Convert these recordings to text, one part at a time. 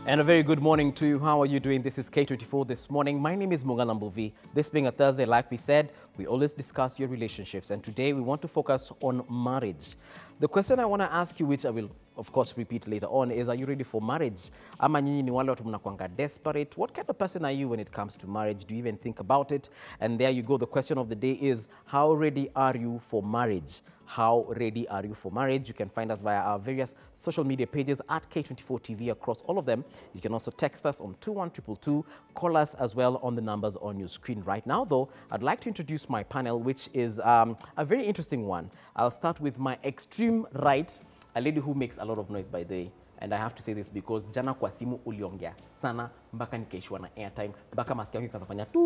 And a very good morning to you. How are you doing? This is K24 this morning. My name is Mugana Mbuvi. This being a Thursday, like we said, we always discuss your relationships. And today we want to focus on marriage. The question I want to ask you, which I will, of course, repeat later on, is, are you ready for marriage? Ama nyinyi ni wale watu mnakuanga desperate? What kind of person are you when it comes to marriage? Do you even think about it? And there you go. The question of the day is, how ready are you for marriage? How ready are you for marriage? You can find us via our various social media pages at K24 TV across all of them. You can also text us on 21222, call us as well on the numbers on your screen right now. Though, I'd like to introduce my panel, which is a very interesting one. I'll start with my extreme right, a lady who makes a lot of noise, by the way. And I have to say this because jana kwa simu uliongea sana mpaka nikaishiwa na airtime mpaka masikio yangu ikafanya tu.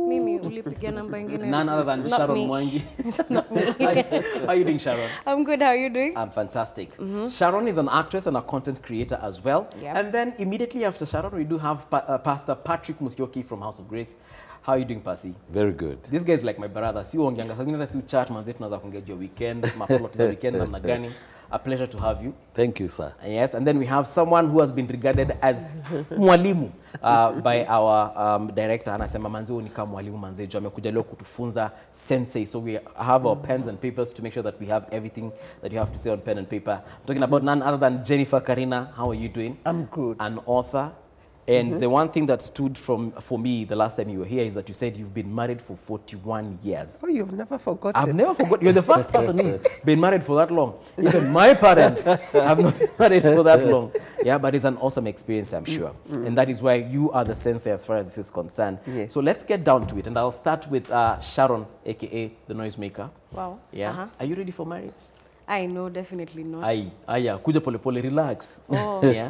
Mimi ulipigia namba ingine. None other than Sharon Mwangi. Not me. How are you doing, Sharon? I'm good. How are you doing? I'm fantastic. Sharon is an actress and a content creator as well. Yep. And then immediately after Sharon, we do have Pastor Patrick Musyoki from House of Grace. How are you doing, Pasi? Very good. This guy is like my brother. Si uongeanga sasa si chat manze tunaanza kuongea your weekend, maplot za weekend namna gani. A pleasure to have you. Thank you, sir. Yes, and then we have someone who has been regarded as mwalimu by our director. Anasema manze ni kama mwalimu manze jo amekuja leo kutufunza sensei. So we have our pens and papers to make sure that we have everything that you have to say on pen and paper. I'm talking about none other than Jennifer Karina. How are you doing? I'm good. An author. And the one thing that stood for me the last time you were here is that you said you've been married for 41 years. Oh, you've never forgotten. I've never forgotten. You're the first person who's been married for that long. Even my parents have not been married for that long. Yeah, but it's an awesome experience, I'm sure. And that is why you are the sensei as far as this is concerned. Yes. So let's get down to it. And I'll start with Sharon, a.k.a. the noisemaker. Wow. Yeah. Are you ready for marriage? I know, definitely not. Aya, kuja pole pole, relax. Oh. Yeah.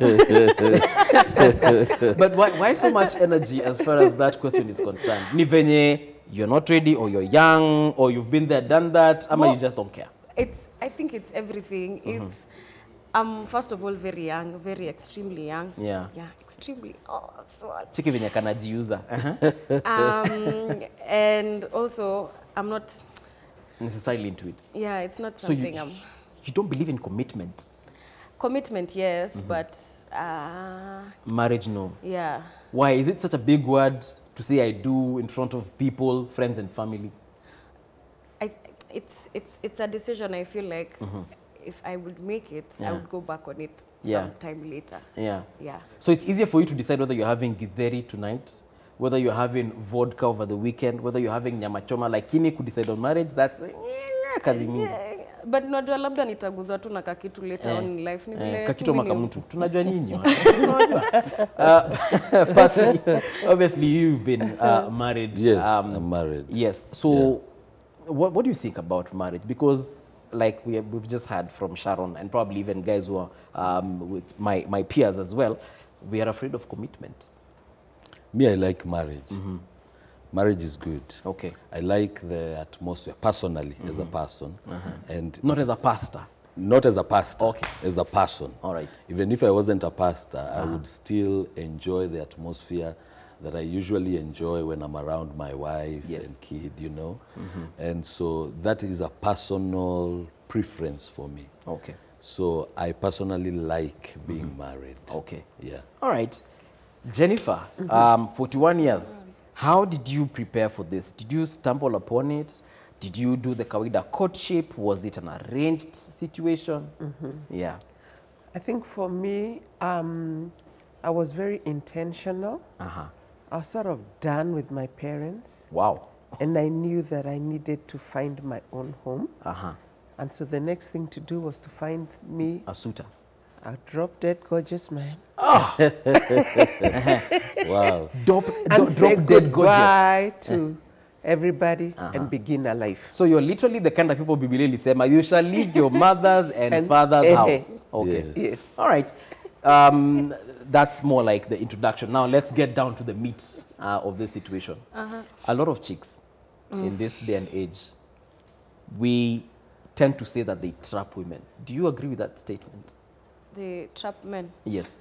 But why so much energy as far as that question is concerned? Ni venye you're not ready, or you're young, or you've been there, done that, ama you just don't care? I think it's everything. It's first of all very young, very extremely young. Yeah. Yeah, extremely. Oh, so much. Chiki venye kanajiuza. And also I'm not Necessarily into it. Yeah, it's not So something you don't believe in commitment? Commitment, yes, but Marriage, no. yeah. Why? Is it such a big word to say I do in front of people, friends and family? It's a decision. I feel like if I would make it, I would go back on it sometime later. Yeah. Yeah. So it's easier for you to decide whether you're having githeri tonight, whether you're having vodka over the weekend, whether you're having nyama choma, lakini could decide on marriage, that's kazi mingi. But najua labda nitaguzwa tu na kakitu later on in life. Ni vile kakitu makamutu. Tunajua nyinyi. Pasi, obviously you've been married. Yes, I'm married. Yes. So what do you think about marriage? Because like we've just heard from Sharon and probably even guys who are with my peers as well, we are afraid of commitment. Me, I like marriage. Marriage is good. Okay. I like the atmosphere, personally, as a person. And Not as a pastor. Not as a pastor, Okay. as a person. All right. Even if I wasn't a pastor, I would still enjoy the atmosphere that I usually enjoy when I'm around my wife and kid, you know. And so that is a personal preference for me. Okay. So I personally like being married. Okay. Yeah. All right. Jennifer, 41 years. How did you prepare for this? Did you stumble upon it? Did you do the kawaida courtship? Was it an arranged situation? Yeah. I think for me, I was very intentional. I was sort of done with my parents. Wow. And I knew that I needed to find my own home. And so the next thing to do was to find me A suitor. a drop-dead gorgeous man. Wow. And say Drop dead gorgeous. goodbye to everybody and begin a life. So you're literally the kind of people Bibileli say, you shall leave your mother's and father's house. Okay. Yes. All right. That's more like the introduction. Now let's get down to the meat of this situation. A lot of chicks in this day and age, we tend to say that they trap women. Do you agree with that statement? The trap men. Yes.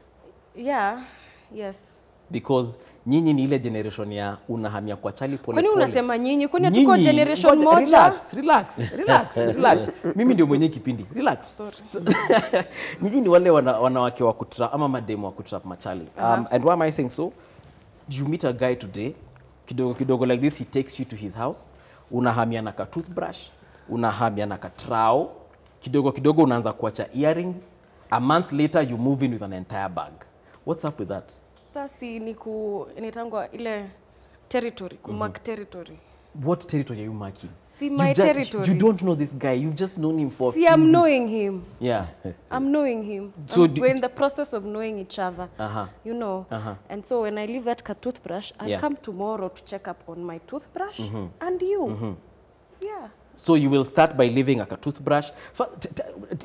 Yeah. Yes. Because Nyinyi ni ile generation ya unahamia kwa chali pole Kwani pole. unasema nyinyi? Kwani tuko generation moja? Relax. Mimi ndio mwenye kipindi. Relax. Sorry. Nyinyi ni wale wanawake wa kutrap ama mademo wa kutrap machali. And why am I saying so? You meet a guy today, kidogo like this, he takes you to his house. Unahamia na ka toothbrush, unahamia na ka trowel. Kidogo unaanza kuacha earrings. A month later you move in with an entire bag. What's up with that? Sasa ni nitangwa ile territory, kumark territory. What territory are you marking? See my territory. You don't know this guy. You've just known him for a few I'm weeks. knowing him. Yeah. I'm knowing him. So we're in the process of knowing each other. You know. And so when I leave that toothbrush, I'll come tomorrow to check up on my toothbrush and you. Yeah. So you will start by leaving a toothbrush.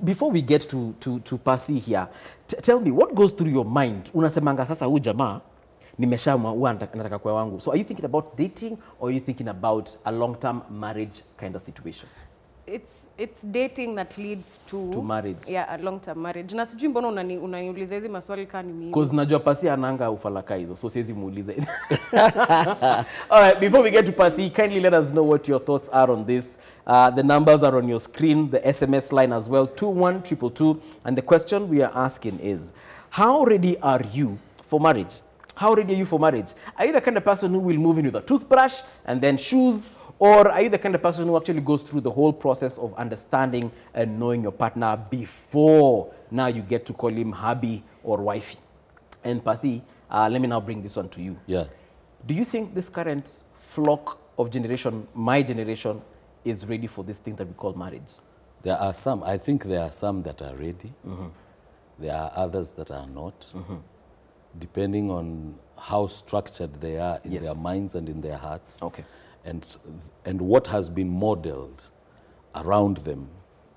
Before we get to Pasi here, tell me, what goes through your mind? Unasemanga sasa huyu jamaa nimeshamwa nataka kwa wangu. So are you thinking about dating or are you thinking about a long-term marriage kind of situation? It's dating that leads to marriage. Yeah, a long-term marriage. Na sijui mbona unaniuliza hizi maswali kani mimi. Because najua Pasi ananga ufalaka hizo, so siwezi muuliza hizo. All right, before we get to Pasi, kindly let us know what your thoughts are on this. The numbers are on your screen, the SMS line as well, 21222. And the question we are asking is, how ready are you for marriage? How ready are you for marriage? Are you the kind of person who will move in with a toothbrush and then shoes? Or are you the kind of person who actually goes through the whole process of understanding and knowing your partner before now you get to call him hubby or wifey? And Pasi, let me now bring this one to you. Yeah. Do you think this current flock of generation, my generation, is ready for this thing that we call marriage? There are some. I think there are some that are ready. There are others that are not. Depending on how structured they are in their minds and in their hearts. Okay. And what has been modeled around them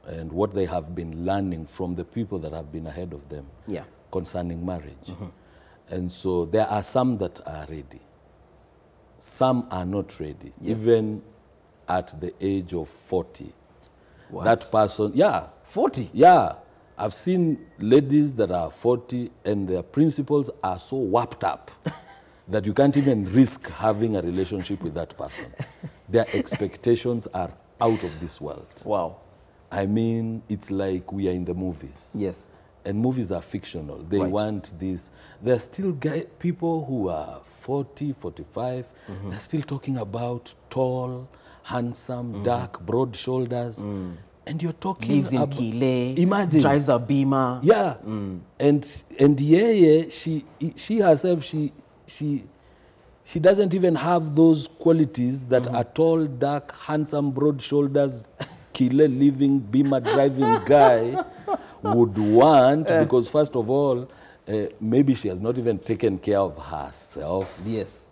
and what they have been learning from the people that have been ahead of them concerning marriage. And so there are some that are ready. Some are not ready, even at the age of 40. What? That person, 40? Yeah. I've seen ladies that are 40 and their principles are so warped up that you can't even risk having a relationship with that person. Their expectations are out of this world. Wow. I mean, it's like we are in the movies. Yes. And movies are fictional. They want this. There are still people who are 40, 45. They're still talking about tall, handsome, dark, broad shoulders. And you're talking lives in Kile, imagine, drives a Beamer. Yeah. And she herself, she doesn't even have those qualities that a tall, dark, handsome, broad shoulders, Kile living, Beamer driving guy would want, because first of all, maybe she has not even taken care of herself. Yes.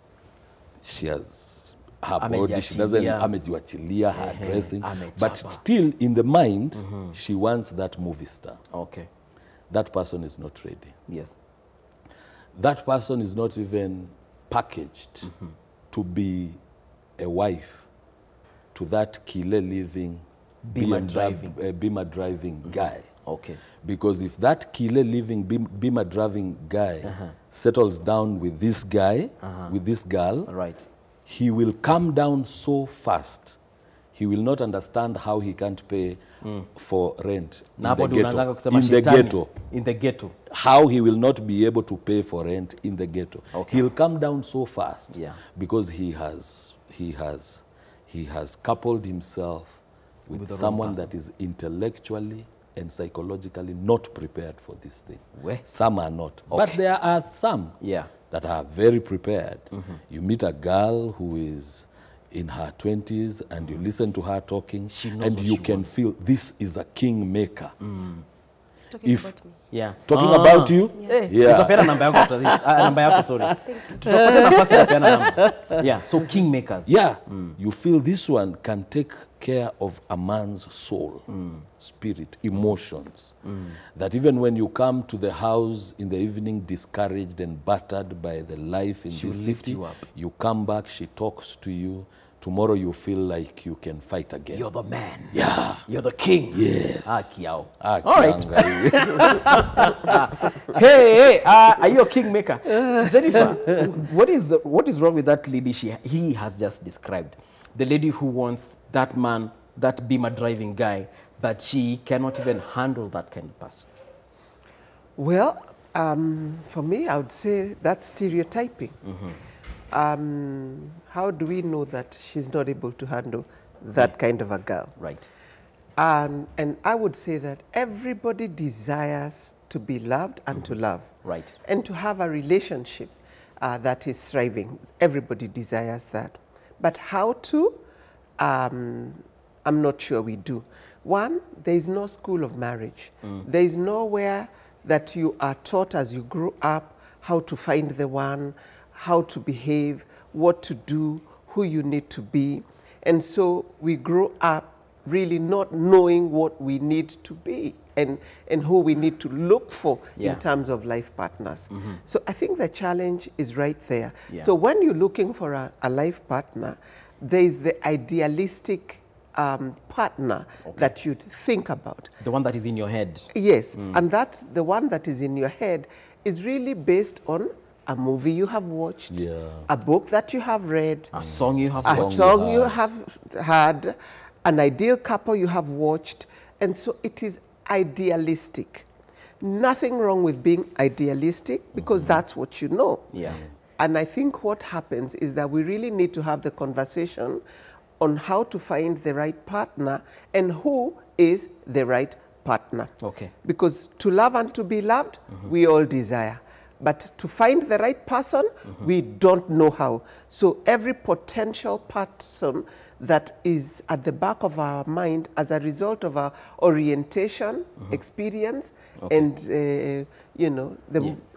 She has her body, she doesn't amejiwachilia her dressing, but still in the mind, she wants that movie star. Okay. That person is not ready. Yes. That person is not even packaged to be a wife to that Kile living, Beamer driving guy. Okay. Because if that Kile living, Beamer driving guy settles down with this guy, with this girl, he will come down so fast. He will not understand how he can't pay for rent in the ghetto. In the ghetto. How he will not be able to pay for rent in the ghetto. Okay. He'll come down so fast because he has coupled himself with someone that is intellectually and psychologically not prepared for this thing. Some are not. Okay. But there are some that are very prepared. You meet a girl who is in her 20s and you listen to her talking and you can feel this is a king maker. Talking about me. Yeah. Talking about you? Tutapena namba yako after this. Namba yako, sorry. Tutapata nafasi ya kupeana namba. Yeah, so kingmakers. Yeah. You feel this one can take care of a man's soul, spirit, emotions. That even when you come to the house in the evening discouraged and battered by the life in this city, you come back, she talks to you, tomorrow you feel like you can fight again. You're the man. Yeah. You're the king. Yes. Kiao. All right. Hey, are you a kingmaker? Jennifer, what is wrong with that lady he has just described? The lady who wants that man, that Beamer driving guy, but she cannot even handle that kind of person. Well, for me, I would say that's stereotyping. How do we know that she's not able to handle that kind of a girl? Right. And I would say that everybody desires to be loved and to love. Right. And to have a relationship that is thriving. Everybody desires that. But how to? I'm not sure we do. One, there is no school of marriage. There is nowhere that you are taught as you grow up how to find the one, how to behave, what to do, who you need to be. And so we grow up really not knowing what we need to be and who we need to look for in terms of life partners. So I think the challenge is right there. So when you're looking for a life partner, there is the idealistic partner that you'd think about. The one that is in your head. Yes, and that the one that is in your head is really based on a movie you have watched, a book that you have read, a song you have sung, a song you have heard, an ideal couple you have watched, and so it is idealistic. Nothing wrong with being idealistic because that's what you know. And I think what happens is that we really need to have the conversation on how to find the right partner and who is the right partner. Because to love and to be loved, we all desire. But to find the right person, we don't know how. So every potential person that is at the back of our mind as a result of our orientation, experience, and, you know,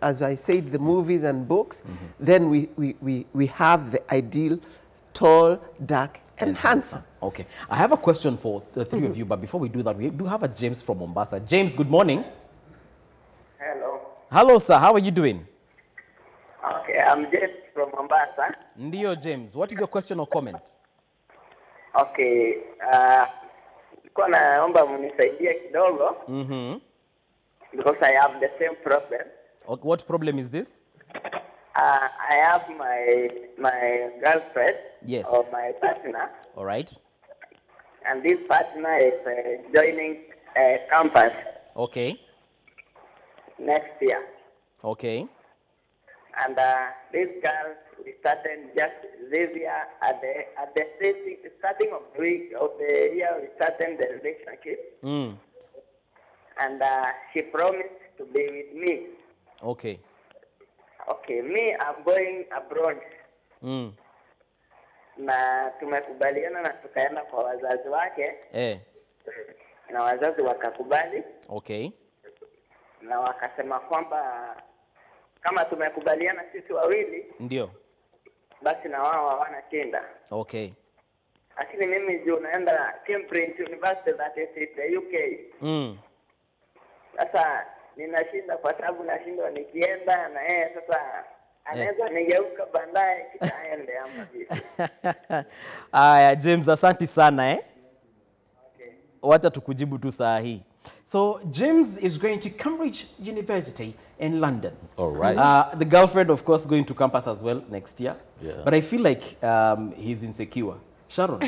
as I said, the movies and books, then we have the ideal, tall, dark, and handsome. Okay. I have a question for the three of you, but before we do that, we do have a James from Mombasa. James, good morning. Hello. Hello, sir. How are you doing? Okay, I'm James from Mombasa. Ndio, James. What is your question or comment? Okay, nilikuwa naomba mnisaidie kidogo. Because I have the same problem. Okay, what problem is this? I have my girlfriend. Yes. Or my partner. All right. And this partner is joining a campus. Okay. Next year. Okay. And this girl, we started just this year at the starting of the year, we started the relationship. And she promised to be with me. Okay. Okay, me, I'm going abroad. Na tumekubaliana na tukaenda kwa wazazi wake. Na wazazi wakakubali. Okay. Na wakasema kwamba kama tumekubaliana sisi wawili, ndio, basi na wao hawana shida. Okay. Lakini mimi juu naenda Cambridge University that is in the UK. Sasa nina shida kwa sababu nashindwa nikienda na yeye sasa anaweza nigeuka baadaye kitaende ama vipi. Aya, James, asante sana Wacha tukujibu tu saa hii. So James is going to Cambridge University in London. All right. The girlfriend, of course, going to campus as well next year. Yeah. But I feel like he's insecure. Sharon,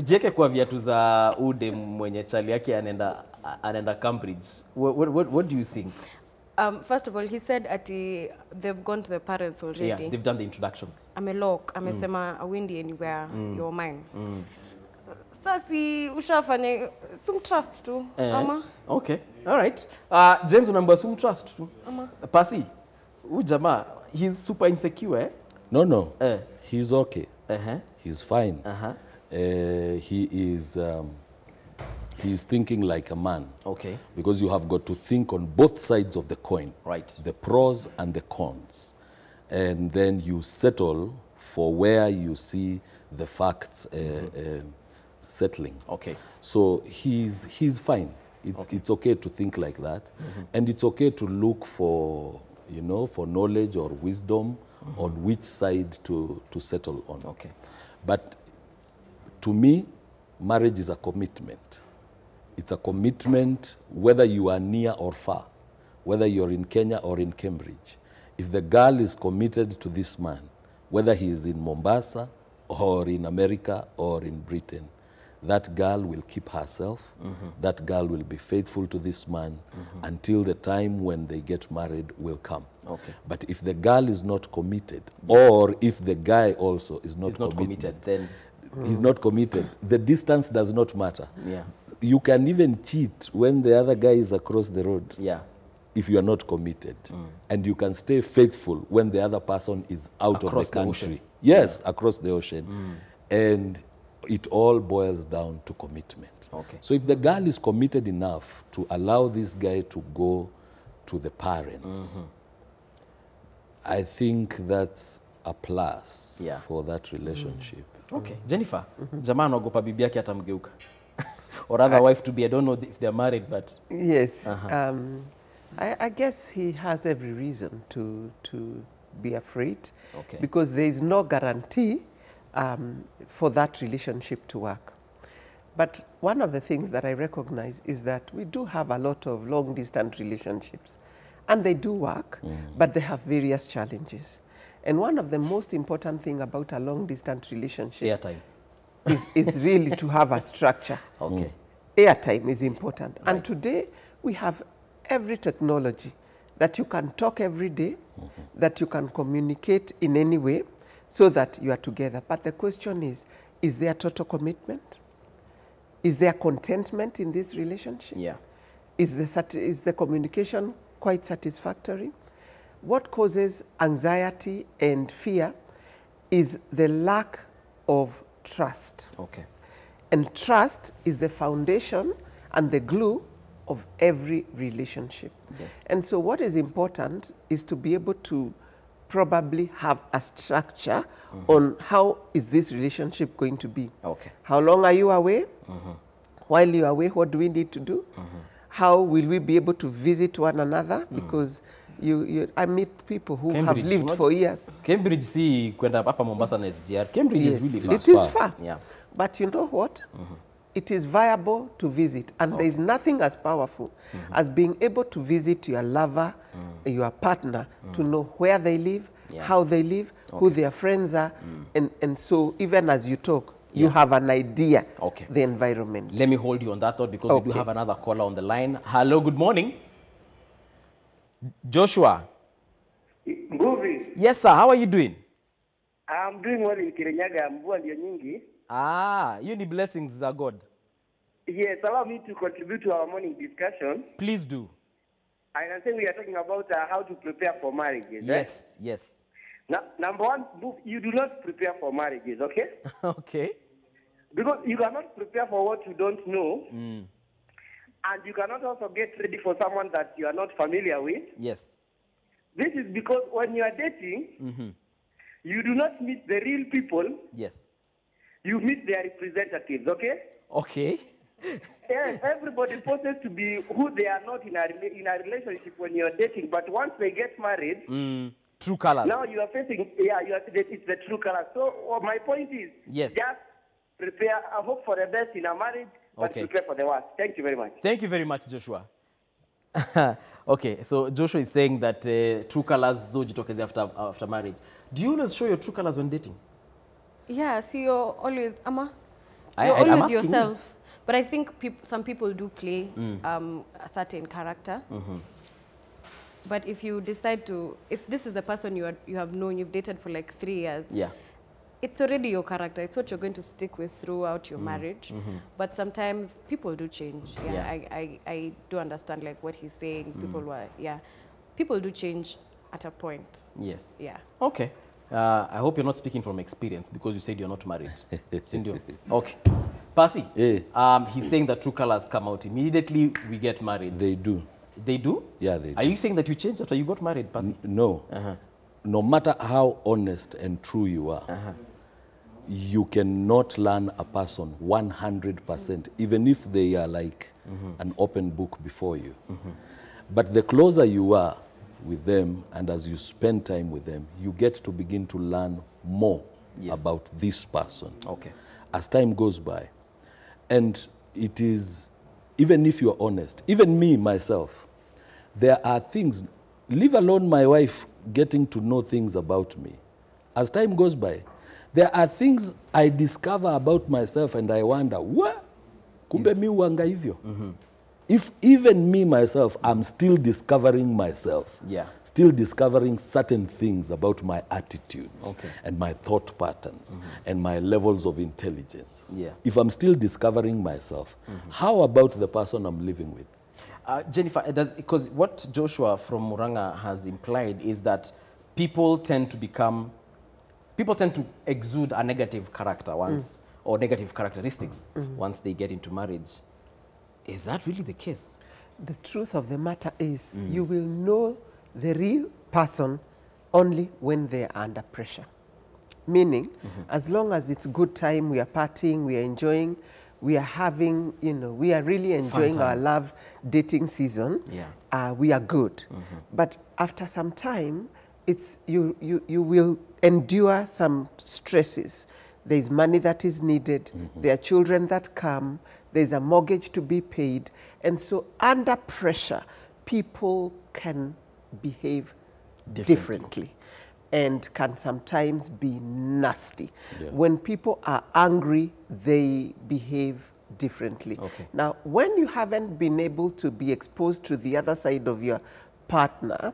jeke kwa viatu za ude mwenye chali yake anaenda Cambridge. What do you think? First of all, he said they've gone to the parents already. Yeah, they've done the introductions. Amelock, amesema awindi anywhere, you're mine. Sasi ushafanya trust tu ama. Okay, all right. James, unamba trust tu ama. Pasi, huyu jamaa, he's super insecure. No. He's okay. He's fine. He's thinking like a man. Okay. Because you have got to think on both sides of the coin. Right. The pros and the cons. And then you settle for where you see the facts settling. Okay. So he's fine. It's okay to think like that. And it's okay to look for, you know, for knowledge or wisdom on which side to settle on. Okay. But to me, marriage is a commitment. It's a commitment whether you are near or far, whether you're in Kenya or in Cambridge. If the girl is committed to this man, whether he is in Mombasa or in America or in Britain, that girl will keep herself, that girl will be faithful to this man until the time when they get married will come. Okay. But if the girl is not committed, or if the guy also is not, committed, then he's not committed, the distance does not matter. yeah. You can even cheat when the other guy is across the road. Yeah. If you are not committed. And you can stay faithful when the other person is out Across of the the ocean. country. Yes, across the ocean. And it all boils down to commitment. Okay. So if the girl is committed enough to allow this guy to go to the parents, I think that's a plus for that relationship. Okay. Jennifer, jamaa anaogopa bibi yake atamgeuka. Or other wife to be, I don't know if they're married, but... Yes. I guess he has every reason to be afraid, because there is no guarantee for that relationship to work. But one of the things that I recognize is that we do have a lot of long-distance relationships, and they do work, but they have various challenges. And one of the most important things about a long-distance relationship is really to have a structure. Okay. Airtime is important. Right. And today, we have every technology that you can talk every day, that you can communicate in any way so that you are together. But the question is there total commitment? Is there contentment in this relationship? Yeah. Is the communication quite satisfactory? What causes anxiety and fear is the lack of trust. Okay. And trust is the foundation and the glue of every relationship. Yes. And so what is important is to be able to probably have a structure on how is this relationship going to be. Okay. How long are you away? While you're away, what do we need to do? How will we be able to visit one another? Because I meet people who have lived for years. Cambridge, see, kwenda hapa Mombasa na SGR. Cambridge is really far. It is far. Yeah. But you know what? It is viable to visit. And there is nothing as powerful as being able to visit your lover, your partner, to know where they live, how they live, who their friends are. And so even as you talk, you have an idea, the environment. Let me hold you on that thought because we do have another caller on the line. Hello, good morning. Joshua. Nguvi. Yes, sir. How are you doing? I'm doing well in Kirinyaga. Mvua ndio nyingi. Ah, you need blessings of God. Yes, allow me to contribute to our morning discussion. Please do. I can say we are talking about how to prepare for marriages. Yes, yes. Now, number one, you do not prepare for marriages, okay? Okay. Because you cannot prepare for what you don't know. And you cannot also get ready for someone that you are not familiar with. Yes. This is because when you are dating, you do not meet the real people. Yes. You meet their representatives, okay? Okay. Yes, everybody poses to be who they are not in a relationship when you're dating. But once they get married, true colors. now you are facing, it's the true colors. So my point is, just prepare, hope for the best in a marriage, but prepare for the worst. Thank you very much. Thank you very much, Joshua. Okay, so Joshua is saying that true colors zojitokeze after marriage. Do you always show your true colors when dating? Yeah, so you're always, you're always yourself. But I think some people do play a certain character. But if you decide to, if this is the person you have known, you've dated for like 3 years, it's already your character. It's what you're going to stick with throughout your marriage. But sometimes people do change. I do understand like what he's saying. People do change at a point. Yes. Yeah. Okay. I hope you're not speaking from experience because you said you're not married. Sindio? Okay. Percy, he's saying that true colors come out immediately we get married. They do. They do? Yeah, they do. Are you saying that you changed after you got married, Percy? No. No matter how honest and true you are, you cannot learn a person 100%, even if they are like an open book before you. But the closer you are with them and as you spend time with them, you get to begin to learn more about this person. Okay. As time goes by. And it is, even if you're honest, even me, myself, there are things, leave alone my wife getting to know things about me. As time goes by, there are things I discover about myself and I wonder, what? Kumbe mi uanga hivyo? If even me, myself, I'm still discovering myself, still discovering certain things about my attitudes and my thought patterns and my levels of intelligence. If I'm still discovering myself, how about the person I'm living with? Jennifer, because what Joshua from Muranga has implied is that people tend to exude a negative character once, or negative characteristics once they get into marriage. Is that really the case? The truth of the matter is you will know the real person only when they are under pressure. Meaning, as long as it's good time, we are partying, we are enjoying, we are having, you know, we are really enjoying our love dating season, we are good. But after some time, it's, you will endure some stresses. There's money that is needed, there are children that come, there's a mortgage to be paid. And so under pressure, people can behave differently and can sometimes be nasty. When people are angry, they behave differently. Now, when you haven't been able to be exposed to the other side of your partner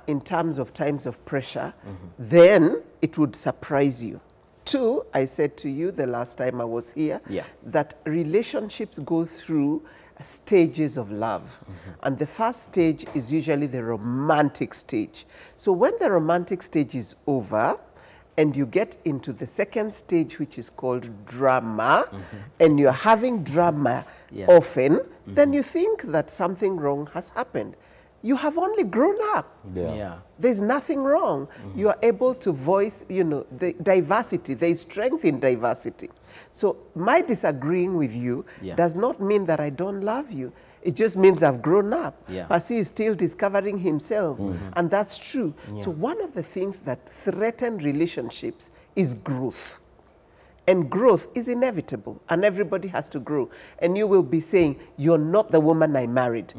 in terms of times of pressure, then it would surprise you. Two, I said to you the last time I was here, that relationships go through stages of love. And the first stage is usually the romantic stage. So when the romantic stage is over, and you get into the second stage, which is called drama, and you're having drama often, then you think that something wrong has happened. You have only grown up. There's nothing wrong. You are able to voice, you know, the diversity. There is strength in diversity. So my disagreeing with you does not mean that I don't love you. It just means I've grown up. Pasi is still discovering himself, and that's true. So one of the things that threaten relationships is growth. And growth is inevitable, and everybody has to grow. And you will be saying, you're not the woman I married.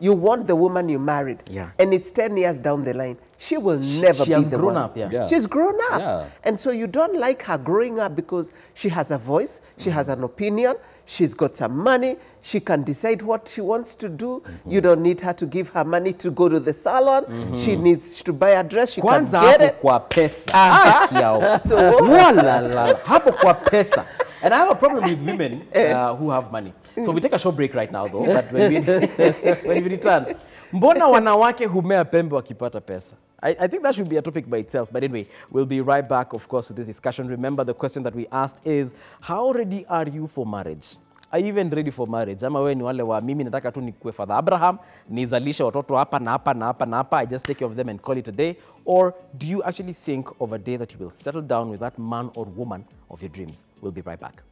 You want the woman you married. And it's 10 years down the line. She will never be the one. She's grown up. And so you don't like her growing up because she has a voice, she has an opinion, she's got some money, she can decide what she wants to do. You don't need her to give her money to go to the salon. She needs to buy a dress, she can get it. Kwa pesa. Hapo kwa pesa. And I have a problem with women who have money. So we take a short break right now though, but when we return, mbona wanawake humea pembe wakipata pesa? I think that should be a topic by itself. But anyway, we'll be right back, of course, with this discussion. Remember, the question that we asked is, how ready are you for marriage? Are you even ready for marriage? Ama wewe ni wale wa mimi nataka tu nikuwe Father Abraham, nizalishe watoto hapa na hapa na hapa na hapa, I just take care of them and call it a day? Or do you actually think of a day that you will settle down with that man or woman of your dreams? We'll be right back.